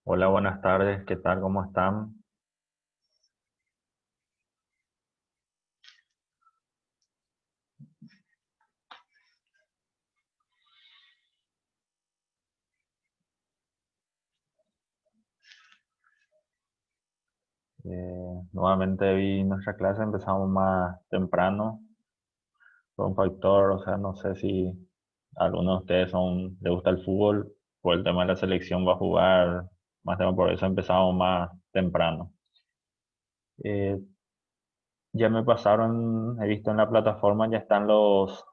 Hola, buenas tardes, ¿qué tal? ¿Cómo están? Nuevamente vi nuestra clase, empezamos más temprano, por un factor, o sea, no sé si algunos de ustedes les gusta el fútbol, por el tema de la selección va a jugar más tema, por eso empezamos más temprano. Eh, ya me pasaron, he visto en la plataforma, ya están los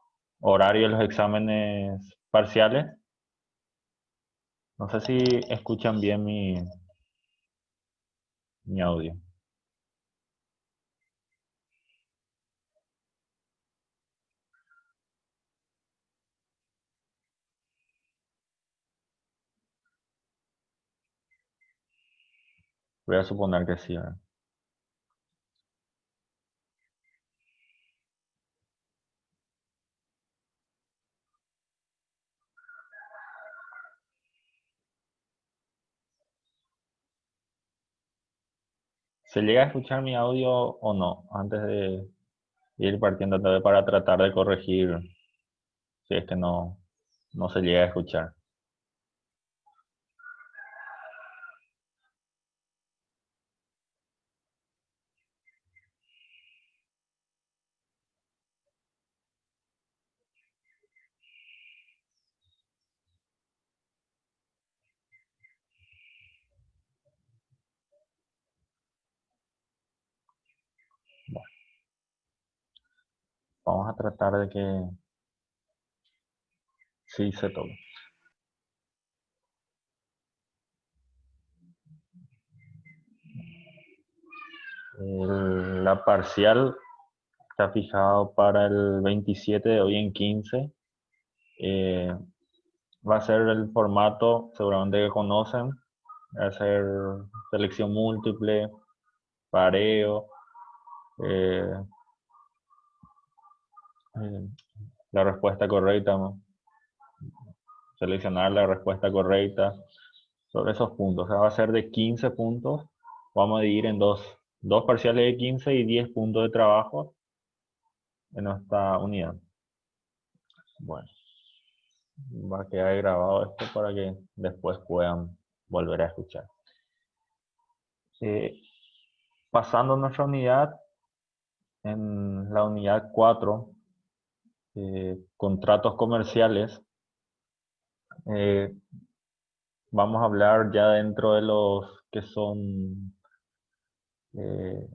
horarios de los exámenes parciales. No sé si escuchan bien mi audio. Voy a suponer que sí. ¿Verdad? ¿Se llega a escuchar mi audio o no? Antes de ir partiendo para tratar de corregir si es que no se llega a escuchar. Bueno, vamos a tratar de que sí se tome. La parcial está fijado para el 27 de hoy en 15. Eh, Va a ser el formato, seguramente que conocen. Va a ser selección múltiple, pareo, eh, eh, la respuesta correcta, ¿no? Seleccionar la respuesta correcta sobre esos puntos. O sea, va a ser de 15 puntos. Vamos a dividir en dos parciales de 15 y 10 puntos de trabajo en esta unidad. Bueno, va a quedar grabado esto para que después puedan volver a escuchar. Eh, Pasando a nuestra unidad, en la unidad 4, contratos comerciales, eh, vamos a hablar ya dentro de los que son eh,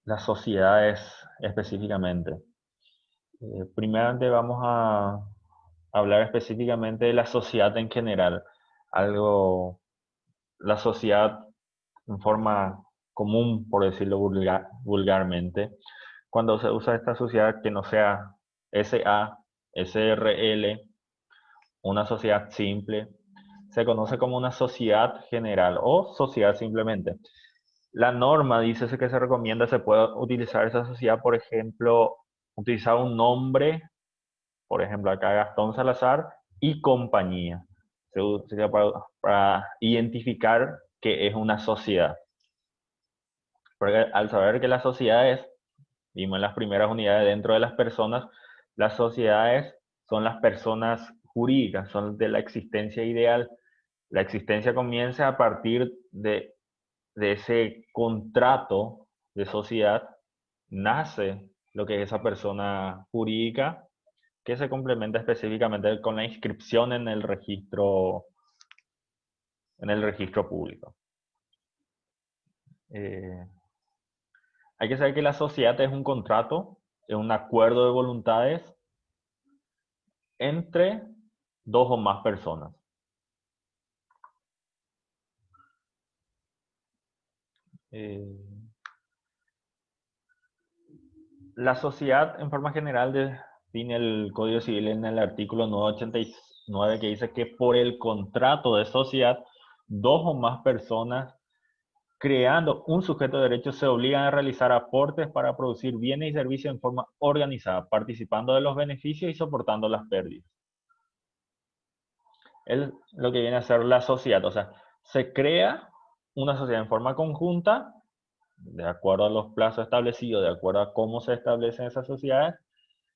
las sociedades específicamente. Primeramente vamos a hablar específicamente de la sociedad en general, algo, la sociedad en forma común, por decirlo vulgarmente, cuando se usa esta sociedad que no sea SA, SRL, una sociedad simple, se conoce como una sociedad general o sociedad simplemente. La norma dice que se recomienda, se puede utilizar esa sociedad, por ejemplo, utilizar un nombre, por ejemplo, acá Gastón Salazar y compañía. Sería para identificar que es una sociedad. Porque al saber que las sociedades, vimos en las primeras unidades dentro de las personas, las sociedades son las personas jurídicas, son de la existencia ideal. La existencia comienza a partir de ese contrato de sociedad, nace lo que es esa persona jurídica que se complementa específicamente con la inscripción en el registro público. Eh, Hay que saber que la sociedad es un contrato, es un acuerdo de voluntades entre dos o más personas. Eh, la sociedad, en forma general, define el Código Civil en el artículo 989 que dice que por el contrato de sociedad, dos o más personas creando un sujeto de derecho se obligan a realizar aportes para producir bienes y servicios en forma organizada, participando de los beneficios y soportando las pérdidas. Es lo que viene a ser la sociedad. O sea, Se crea una sociedad en forma conjunta, de acuerdo a los plazos establecidos, de acuerdo a cómo se establecen esas sociedades,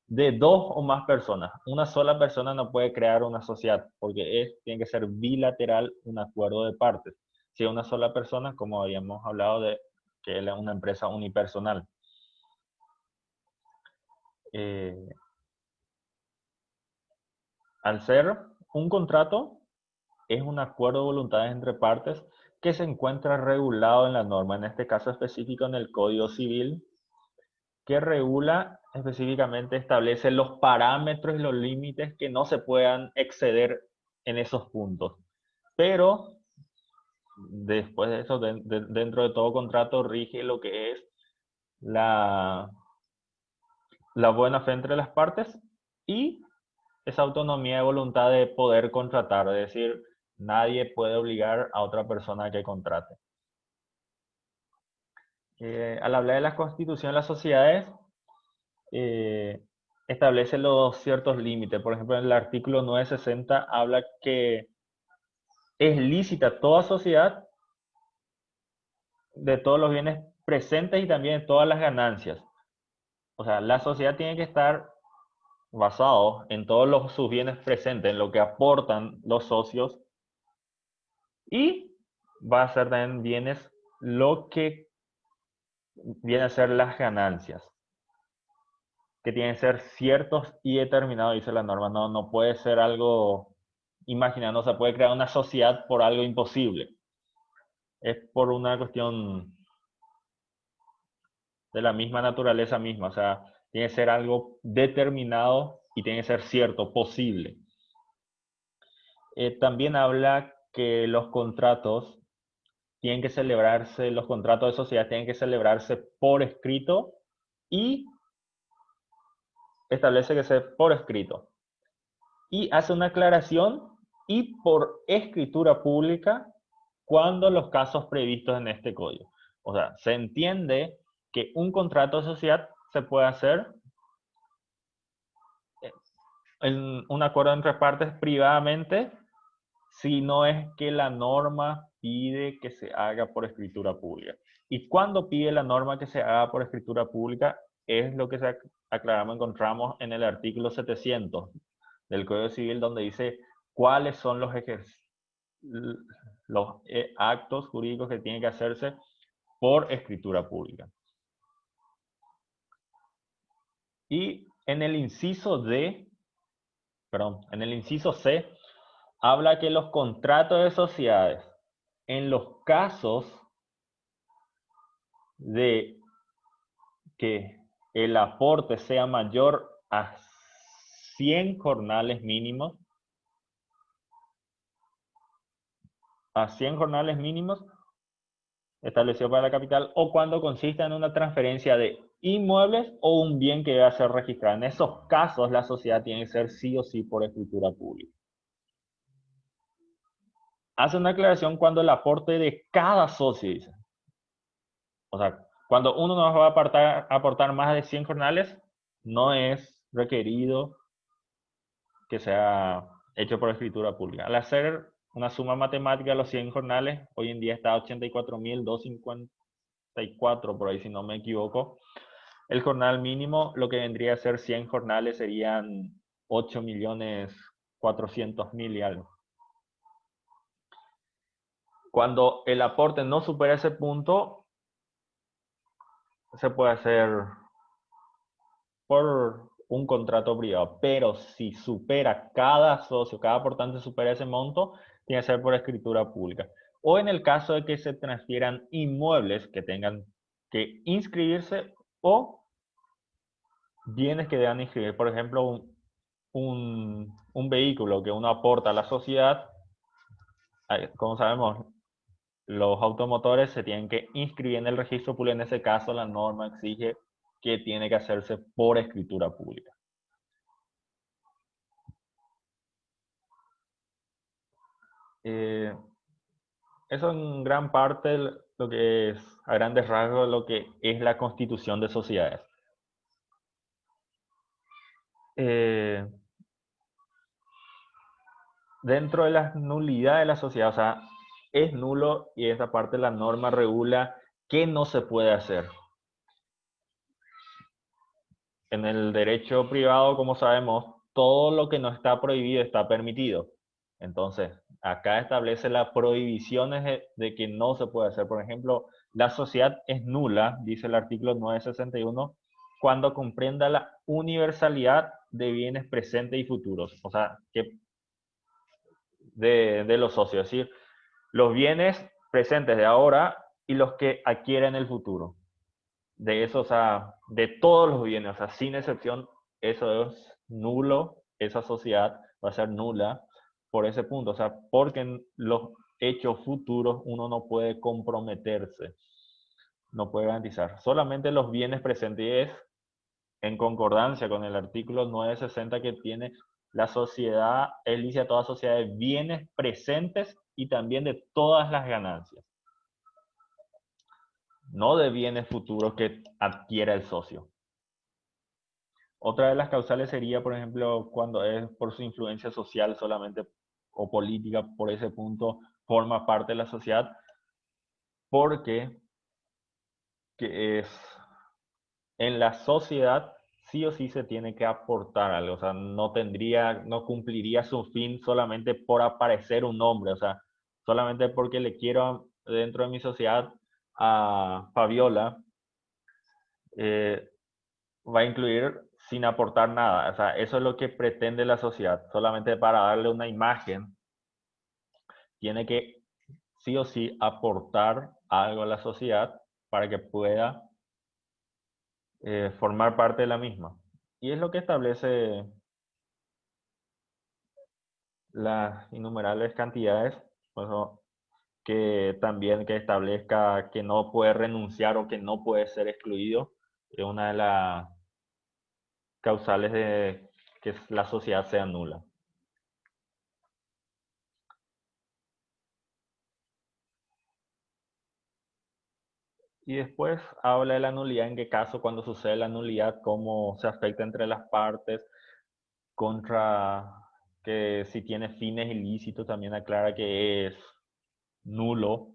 de dos o más personas. Una sola persona no puede crear una sociedad, porque tiene que ser bilateral un acuerdo de partes. Si una sola persona, como habíamos hablado de que es una empresa unipersonal. Eh, Al ser un contrato, es un acuerdo de voluntades entre partes que se encuentra regulado en la norma, en este caso específico en el Código Civil, que regula específicamente, establece los parámetros y los límites que no se puedan exceder en esos puntos. Pero después de eso, dentro de todo contrato rige lo que es la, la buena fe entre las partes y esa autonomía de voluntad de poder contratar, es decir, nadie puede obligar a otra persona a que contrate. Al hablar de la constitución de las sociedades, eh, establece los ciertos límites. Por ejemplo, en el artículo 960 habla que es lícita toda sociedad de todos los bienes presentes y también de todas las ganancias. O sea, la sociedad tiene que estar basado en todos sus bienes presentes, en lo que aportan los socios, y va a ser también bienes lo que viene a ser las ganancias, que tienen que ser ciertos y determinados, dice la norma. No, no puede ser algo imaginado, no se puede crear una sociedad por algo imposible. Es por una cuestión de la misma naturaleza misma, o sea, tiene que ser algo determinado y tiene que ser cierto, posible. También habla que los contratos tienen que celebrarse, los contratos de sociedad tienen que celebrarse por escrito y establece que sea por escrito. Y hace una aclaración y por escritura pública cuando los casos previstos en este código. O sea, se entiende que un contrato de sociedad se puede hacer en un acuerdo entre partes privadamente si no es que la norma pide que se haga por escritura pública. Y cuando pide la norma que se haga por escritura pública, es lo que encontramos en el artículo 700 del Código Civil, donde dice cuáles son los actos jurídicos que tienen que hacerse por escritura pública. Y en el inciso en el inciso C, habla que los contratos de sociedades, en los casos de que el aporte sea mayor a 100 jornales mínimos, establecido para la capital, o cuando consista en una transferencia de inmuebles o un bien que debe ser registrado. En esos casos, la sociedad tiene que ser sí o sí por escritura pública. Hace una aclaración cuando el aporte de cada socio, dice. O sea, cuando uno nos va a aportar más de 100 jornales, no es requerido que sea hecho por escritura pública. Al hacer una suma matemática de los 100 jornales, hoy en día está a 84.254, por ahí si no me equivoco. El jornal mínimo, lo que vendría a ser 100 jornales, serían 8.400.000 y algo. Cuando el aporte no supera ese punto, se puede hacer por un contrato privado, pero si supera cada socio, cada aportante supera ese monto, tiene que ser por escritura pública. O en el caso de que se transfieran inmuebles que tengan que inscribirse o bienes que deban inscribir. Por ejemplo, un vehículo que uno aporta a la sociedad, como sabemos, los automotores se tienen que inscribir en el registro público. En ese caso, la norma exige que tiene que hacerse por escritura pública. Eso en gran parte lo que es, a grandes rasgos, lo que es la constitución de sociedades. Dentro de las nulidades de la sociedad, o sea, es nulo y esta parte la norma regula qué no se puede hacer. En el derecho privado, como sabemos, todo lo que no está prohibido está permitido. Entonces, acá establece las prohibiciones de que no se puede hacer. Por ejemplo, la sociedad es nula, dice el artículo 961, cuando comprenda la universalidad de bienes presentes y futuros. O sea, que de los socios, es decir, los bienes presentes de ahora y los que adquieren en el futuro. De eso, o sea, de todos los bienes, o sea, sin excepción, eso es nulo, esa sociedad va a ser nula por ese punto, o sea, porque en los hechos futuros uno no puede comprometerse, no puede garantizar. Solamente los bienes presentes, y es en concordancia con el artículo 960 que tiene la sociedad, él dice a toda sociedad de bienes presentes y también de todas las ganancias, no de bienes futuros que adquiera el socio. Otra de las causales sería, por ejemplo, cuando es por su influencia social solamente o política, por ese punto forma parte de la sociedad, porque que es en la sociedad sí o sí se tiene que aportar algo, o sea, no cumpliría su fin solamente por aparecer un nombre, o sea, solamente porque le quiero dentro de mi sociedad a Fabiola, eh, va a incluir sin aportar nada, o sea, eso es lo que pretende la sociedad, solamente para darle una imagen, tiene que sí o sí aportar algo a la sociedad para que pueda formar parte de la misma. Y es lo que establece las innumerables cantidades, por eso que también que establezca que no puede renunciar o que no puede ser excluido, es una de las causales de que la sociedad sea nula. Y después habla de la nulidad, en qué caso, cuando sucede la nulidad, cómo se afecta entre las partes, contra que si tiene fines ilícitos, también aclara que es nulo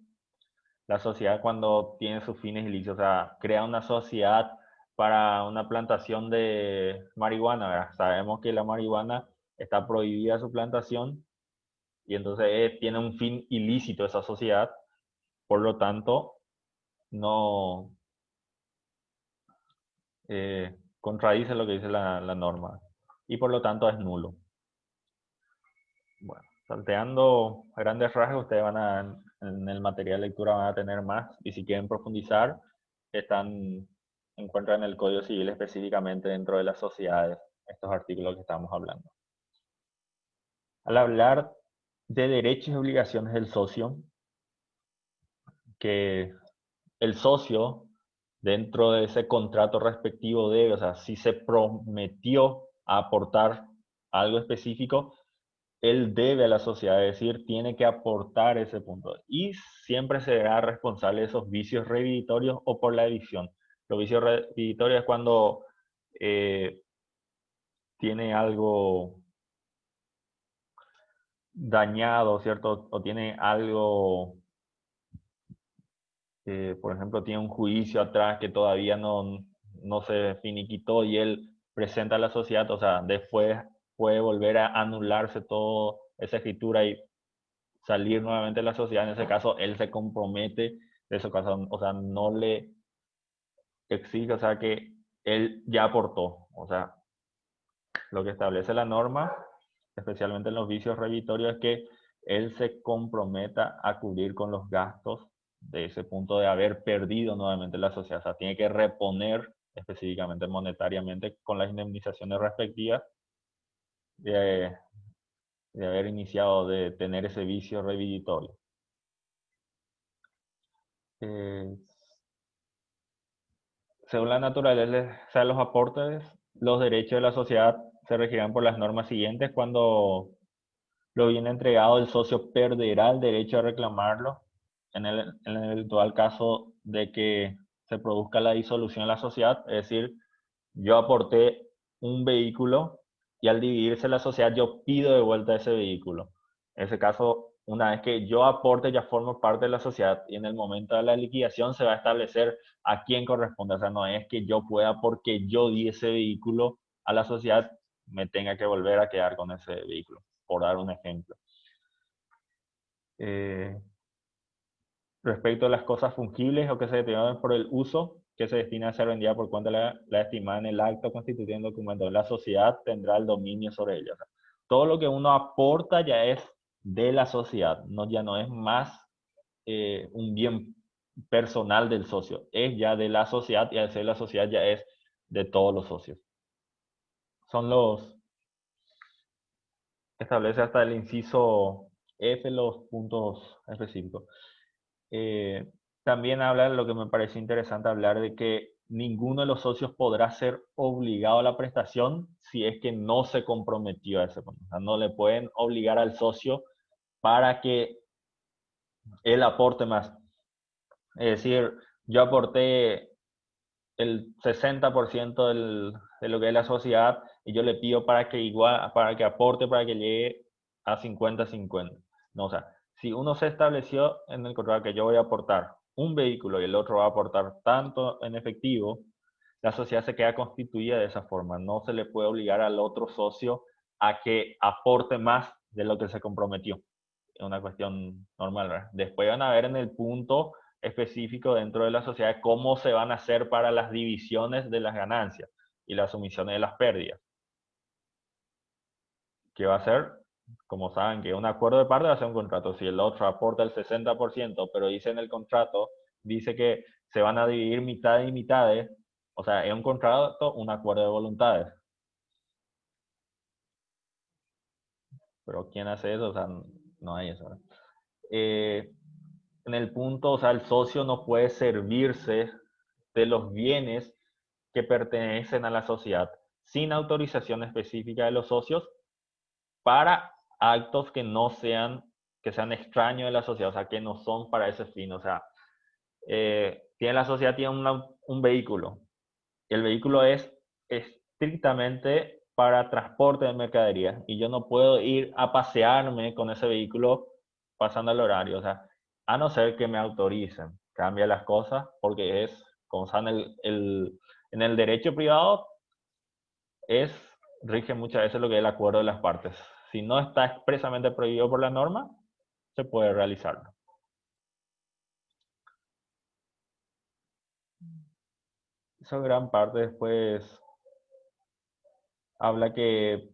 la sociedad cuando tiene sus fines ilícitos, o sea, crea una sociedad para una plantación de marihuana, ¿verdad? Sabemos que la marihuana está prohibida su plantación y entonces tiene un fin ilícito esa sociedad, por lo tanto, no contradice lo que dice la norma y por lo tanto es nulo. Bueno, salteando a grandes rasgos, ustedes van a, en el material de lectura van a tener más y si quieren profundizar, encuentran el Código Civil específicamente dentro de las sociedades, estos artículos que estamos hablando. Al hablar de derechos y obligaciones del socio, que el socio dentro de ese contrato respectivo debe, o sea, si se prometió a aportar algo específico, él debe a la sociedad, es decir, tiene que aportar ese punto. Y siempre será responsable de esos vicios reviditorios o por la evicción. Los vicios reviditorios es cuando tiene algo dañado, ¿cierto? O tiene algo, por ejemplo, tiene un juicio atrás que todavía no se finiquitó y él presenta a la sociedad, o sea, después puede volver a anularse toda esa escritura y salir nuevamente de la sociedad. En ese caso, él se compromete de su caso, o sea, no le exige, o sea, que él ya aportó, o sea, lo que establece la norma, especialmente en los vicios revitorios, es que él se comprometa a cubrir con los gastos de ese punto de haber perdido nuevamente la sociedad, o sea, tiene que reponer específicamente monetariamente con las indemnizaciones respectivas de, de haber iniciado, de tener ese vicio reviditorio. Eh, Según la naturaleza de los aportes, los derechos de la sociedad se regirán por las normas siguientes. Cuando lo viene entregado, el socio perderá el derecho a reclamarlo en el eventual caso de que se produzca la disolución de la sociedad. Es decir, yo aporté un vehículo y al dividirse la sociedad yo pido de vuelta ese vehículo. En ese caso, una vez que yo aporte ya formo parte de la sociedad y en el momento de la liquidación se va a establecer a quién corresponde. O sea, no es que yo pueda, porque yo di ese vehículo a la sociedad, me tenga que volver a quedar con ese vehículo, por dar un ejemplo. Respecto a las cosas fungibles o que se deterioran por el uso, que se destina a ser vendida por cuenta la estimada en el acto constituyendo el documento, la sociedad tendrá el dominio sobre ella. O sea, todo lo que uno aporta ya es de la sociedad, ya no es más un bien personal del socio, es ya de la sociedad y al ser la sociedad ya es de todos los socios. Establece hasta el inciso F los puntos específicos. También habla de lo que me parece interesante hablar de que ninguno de los socios podrá ser obligado a la prestación si es que no se comprometió a ese punto. O sea, no le pueden obligar al socio para que él aporte más. Es decir, yo aporté el 60% de lo que es la sociedad y yo le pido para que aporte, para que llegue a 50-50. No, o sea, si uno se estableció en el contrato que yo voy a aportar un vehículo y el otro va a aportar tanto en efectivo, la sociedad se queda constituida de esa forma. No se le puede obligar al otro socio a que aporte más de lo que se comprometió. Es una cuestión normal, ¿verdad? Después van a ver en el punto específico dentro de la sociedad cómo se van a hacer para las divisiones de las ganancias y las sumisiones de las pérdidas. ¿Qué va a ser? Como saben que un acuerdo de parte va a ser un contrato. Si el otro aporta el 60%, pero dice en el contrato, dice que se van a dividir mitad y mitades, o sea, es un contrato, un acuerdo de voluntades. Pero ¿quién hace eso? O sea, no hay eso. En el punto, o sea, el socio no puede servirse de los bienes que pertenecen a la sociedad sin autorización específica de los socios para actos que sean extraños de la sociedad, o sea, que no son para ese fin. O sea, la sociedad tiene un vehículo. El vehículo es estrictamente para transporte de mercadería y yo no puedo ir a pasearme con ese vehículo pasando el horario. O sea, a no ser que me autoricen, cambia las cosas porque como saben, en el derecho privado rige muchas veces lo que es el acuerdo de las partes. Si no está expresamente prohibido por la norma, se puede realizarlo. Eso gran parte después habla que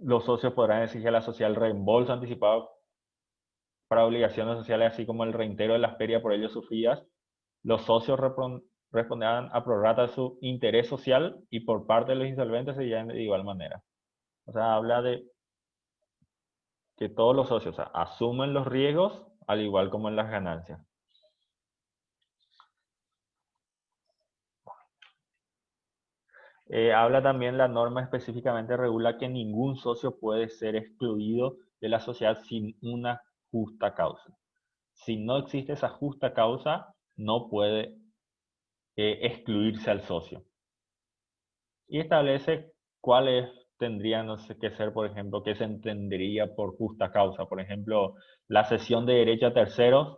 los socios podrán exigir a la sociedad el reembolso anticipado para obligaciones sociales, así como el reintegro de las pérdidas por ellos sufridas. Los socios responderán a prorrata de su interés social y por parte de los insolventes se llevan de igual manera. O sea, habla de que todos los socios, o sea, asumen los riesgos al igual como en las ganancias. Habla también la norma específicamente regula que ningún socio puede ser excluido de la sociedad sin una justa causa. Si no existe esa justa causa, no puede excluirse al socio. Y establece cuáles tendrían que ser, por ejemplo, qué se entendería por justa causa. Por ejemplo, la cesión de derecho a terceros,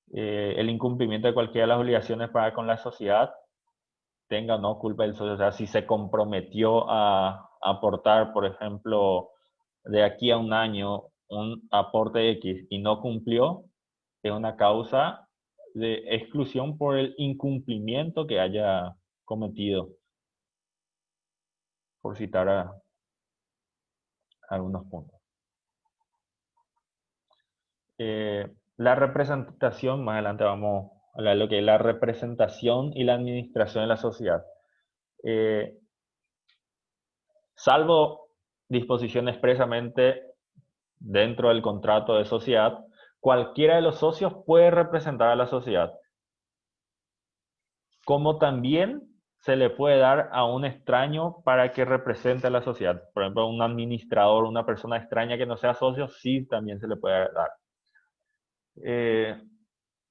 el incumplimiento de cualquiera de las obligaciones para con la sociedad, tenga o no culpa del socio. O sea, si se comprometió a aportar, por ejemplo, de aquí a un año un aporte X y no cumplió, es una causa de exclusión por el incumplimiento que haya cometido, por citar algunos puntos. La representación, más adelante vamos a hablar de lo que es la representación y la administración de la sociedad. Salvo disposición expresamente dentro del contrato de sociedad, cualquiera de los socios puede representar a la sociedad, como también se le puede dar a un extraño para que represente a la sociedad. Por ejemplo, un administrador, una persona extraña que no sea socio, sí también se le puede dar.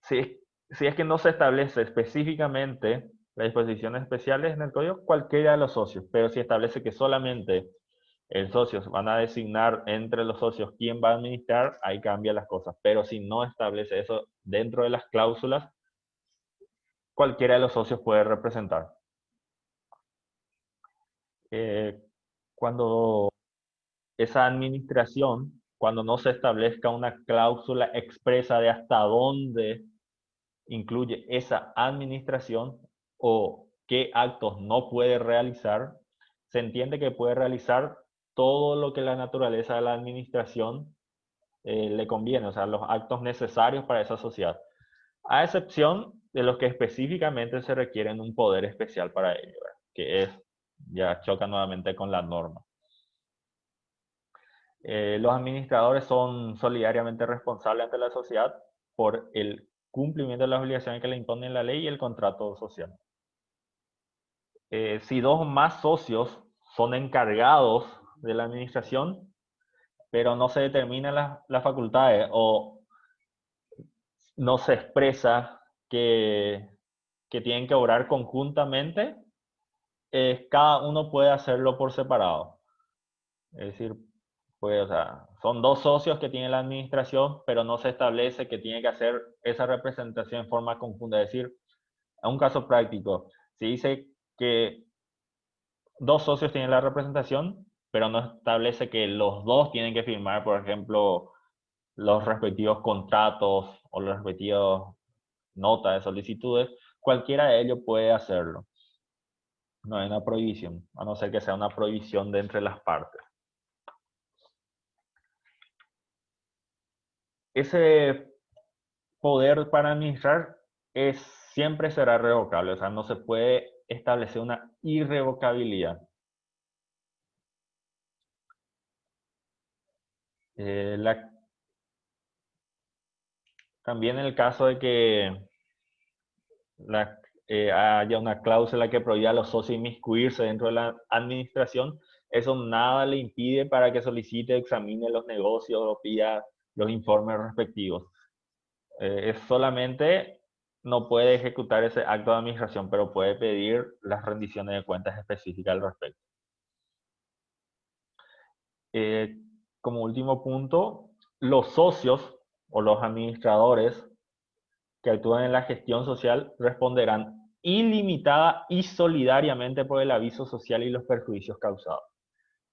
Si, si es que no se establece específicamente las disposiciones especiales en el código, cualquiera de los socios, pero si establece que solamente socios van a designar entre los socios quién va a administrar, ahí cambian las cosas. Pero si no establece eso dentro de las cláusulas, cualquiera de los socios puede representar. Cuando esa administración, cuando no se establezca una cláusula expresa de hasta dónde incluye esa administración o qué actos no puede realizar, se entiende que puede realizar todo lo que la naturaleza de la administración le conviene, o sea, los actos necesarios para esa sociedad, a excepción de los que específicamente se requieren un poder especial para ello, ¿verdad? Que es, ya choca nuevamente con la norma. Los administradores son solidariamente responsables ante la sociedad por el cumplimiento de las obligaciones que le imponen la ley y el contrato social. Si dos o más socios son encargados de la administración, pero no se determinan las facultades o no se expresa que tienen que obrar conjuntamente, cada uno puede hacerlo por separado. Es decir, pues, o sea, son dos socios que tienen la administración, pero no se establece que tiene que hacer esa representación en forma conjunta. Es decir, en un caso práctico, se dice que dos socios tienen la representación, pero no establece que los dos tienen que firmar, por ejemplo, los respectivos contratos o los respectivos notas de solicitudes. Cualquiera de ellos puede hacerlo. No hay una prohibición, a no ser que sea una prohibición de entre las partes. Ese poder para administrar siempre será revocable, o sea, no se puede establecer una irrevocabilidad. La También en el caso de que haya una cláusula que prohíba a los socios inmiscuirse dentro de la administración, eso nada le impide para que solicite, examine los negocios o pida los informes respectivos. Es solamente no puede ejecutar ese acto de administración, pero puede pedir las rendiciones de cuentas específicas al respecto. Eh, Como último punto, los socios o los administradores que actúan en la gestión social responderán ilimitada y solidariamente por el aviso social y los perjuicios causados.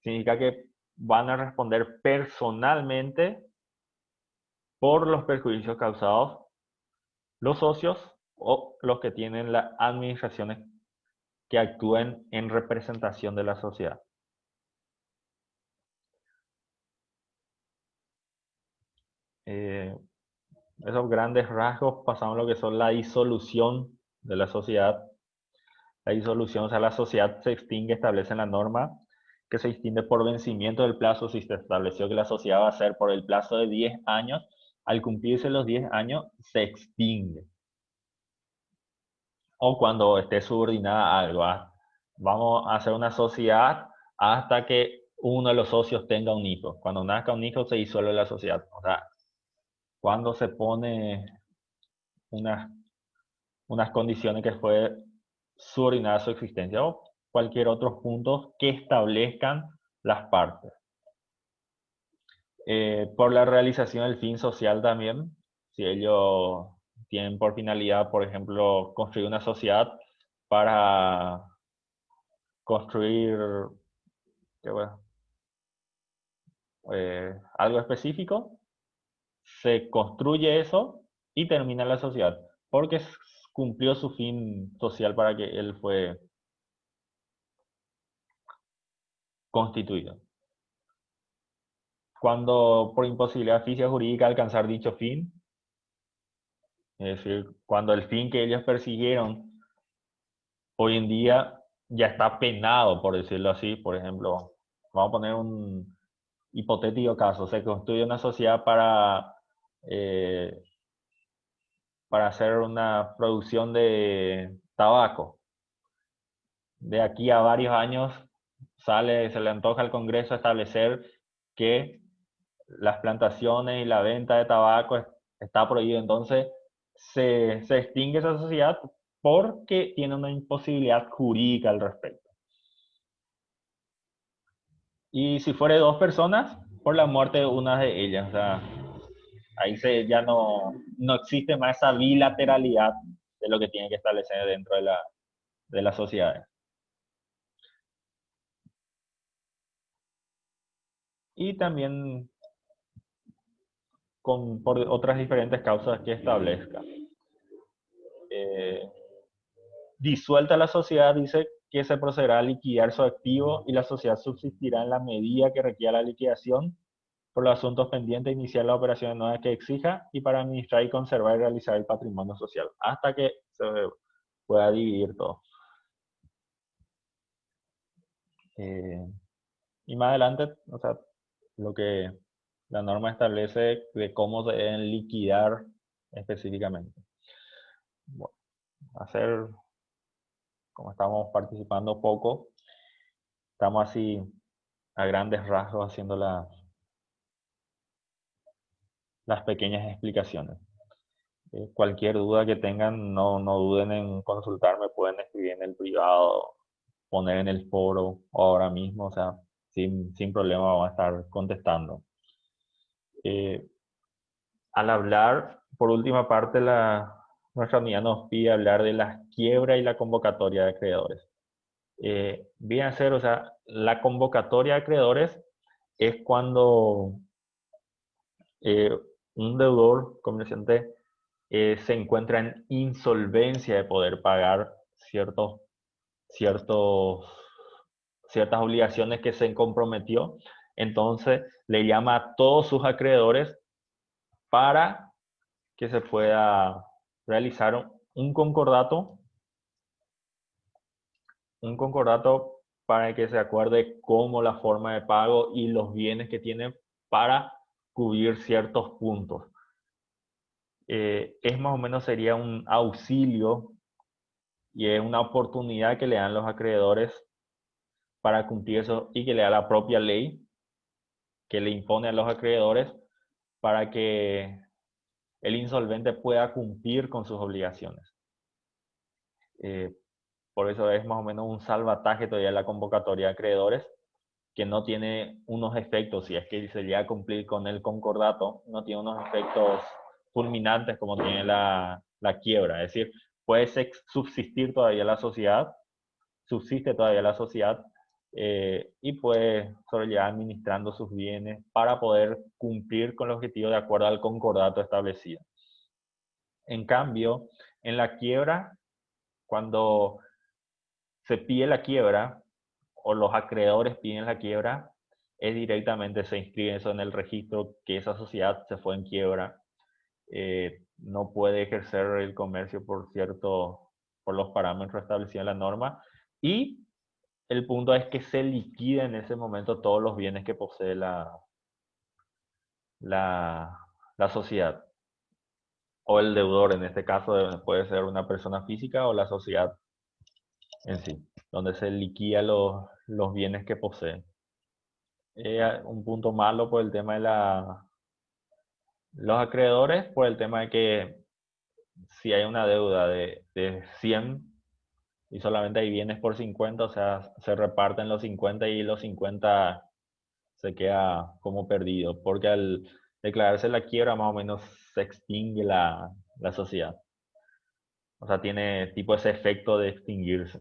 Significa que van a responder personalmente por los perjuicios causados los socios o los que tienen las administraciones que actúen en representación de la sociedad. Eh, Esos grandes rasgos pasamos a lo que son la disolución de la sociedad. La disolución, o sea, la sociedad se extingue, establece en la norma que se extingue por vencimiento del plazo. Si se estableció que la sociedad va a ser por el plazo de 10 años, al cumplirse los 10 años se extingue. O cuando esté subordinada a algo. Vamos a hacer una sociedad hasta que uno de los socios tenga un hijo. Cuando nazca un hijo se disuelve la sociedad. O sea, cuando se pone unas, unas condiciones que fue subordinada a su existencia o cualquier otros puntos que establezcan las partes. Por la realización del fin social también, si ellos tienen por finalidad, por ejemplo, construir una sociedad para construir bueno, algo específico, se construye eso y termina la sociedad, porque cumplió su fin social para que él fue constituido. Cuando por imposibilidad física o jurídica alcanzar dicho fin, es decir, cuando el fin que ellos persiguieron hoy en día ya está penado, por decirlo así. Por ejemplo, vamos a poner un hipotético caso, se construye una sociedad eh, para hacer una producción de tabaco. De aquí a varios años se le antoja al Congreso establecer que las plantaciones y la venta de tabaco está prohibido. Entonces se extingue esa sociedad porque tiene una imposibilidad jurídica al respecto. Y si fuere dos personas, por la muerte de una de ellas. O sea, ahí ya no existe más esa bilateralidad de lo que tiene que establecer dentro de las sociedades. Y también por otras diferentes causas que establezca. Eh, Disuelta la sociedad, dice que se procederá a liquidar su activo y la sociedad subsistirá en la medida que requiera la liquidación por los asuntos pendientes, iniciar las operaciones nuevas que exija y para administrar y conservar y realizar el patrimonio social, hasta que se pueda dividir todo. Eh, y más adelante, o sea, lo que la norma establece de cómo se deben liquidar específicamente. Bueno, hacer, como estamos participando poco, estamos así a grandes rasgos haciendo las pequeñas explicaciones. Cualquier duda que tengan, no duden en consultarme, pueden escribir en el privado, poner en el foro o ahora mismo, o sea, sin problema vamos a estar contestando. Eh, Al hablar, por última parte, nuestra unidad nos pide hablar de la quiebra y la convocatoria de acreedores. Bien hacer, o sea, la convocatoria de acreedores es cuando eh, un deudor comerciante se encuentra en insolvencia de poder pagar ciertos, ciertas obligaciones que se comprometió. Entonces le llama a todos sus acreedores para que se pueda realizar un concordato para que se acuerde cómo la forma de pago y los bienes que tiene para cubrir ciertos puntos. Es más o menos sería un auxilio y es una oportunidad que le dan los acreedores para cumplir eso y que le da la propia ley que le impone a los acreedores para que el insolvente pueda cumplir con sus obligaciones. Eh, por eso es más o menos un salvataje todavía la convocatoria de acreedores, que no tiene unos efectos, si es que se llega a cumplir con el concordato, no tiene unos efectos fulminantes como tiene la quiebra. Es decir, puede subsistir todavía la sociedad, subsiste todavía la sociedad y puede sobrellevar administrando sus bienes para poder cumplir con el objetivo de acuerdo al concordato establecido. En cambio, en la quiebra, cuando se pide la quiebra o los acreedores piden la quiebra, es directamente se inscribe eso en el registro que esa sociedad se fue en quiebra. No puede ejercer el comercio por los parámetros establecidos en la norma y el punto es que se liquida en ese momento todos los bienes que posee la, la sociedad o el deudor. En este caso puede ser una persona física o la sociedad en sí, donde se liquida los bienes que posee. Un punto malo por el tema de los acreedores, por el tema de que si hay una deuda de 100 y solamente hay bienes por 50, o sea, se reparten los 50 y los 50 se queda como perdido, porque al declararse la quiebra más o menos se extingue la sociedad. O sea, tiene tipo ese efecto de extinguirse.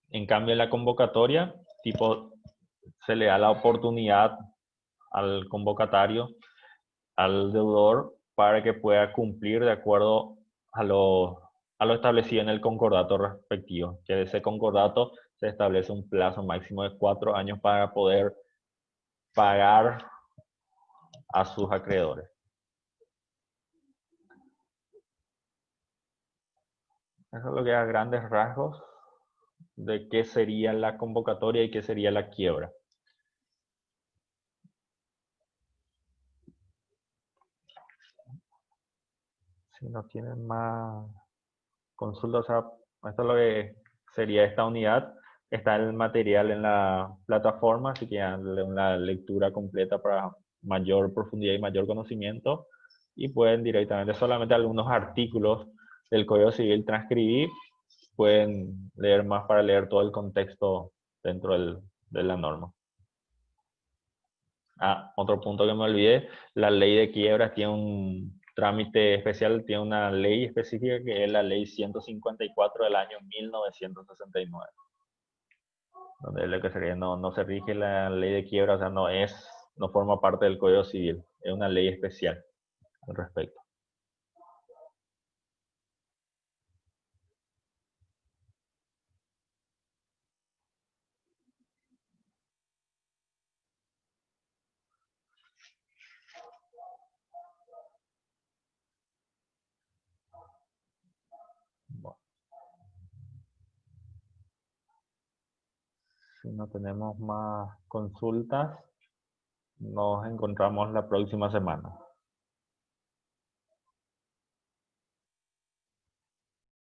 En cambio, en la convocatoria, tipo, se le da la oportunidad al convocatario, al deudor, para que pueda cumplir de acuerdo a lo establecido en el concordato respectivo, que de ese concordato se establece un plazo máximo de 4 años para poder pagar a sus acreedores. Eso es lo que es a grandes rasgos de qué sería la convocatoria y qué sería la quiebra. Si no tienen más consultas, o sea, esto es lo que sería esta unidad. Está el material en la plataforma, así que ya una lectura completa para mayor profundidad y mayor conocimiento. Y pueden directamente, solamente algunos artículos del Código Civil transcribir, pueden leer más para leer todo el contexto dentro de la norma. Otro punto que me olvidé, la ley de quiebras tiene un trámite especial, tiene una ley específica que es la ley 154 del año 1969, donde lo que sería, no se rige la ley de quiebra, o sea, no forma parte del Código Civil, es una ley especial al respecto. Bueno, si no tenemos más consultas, nos encontramos la próxima semana.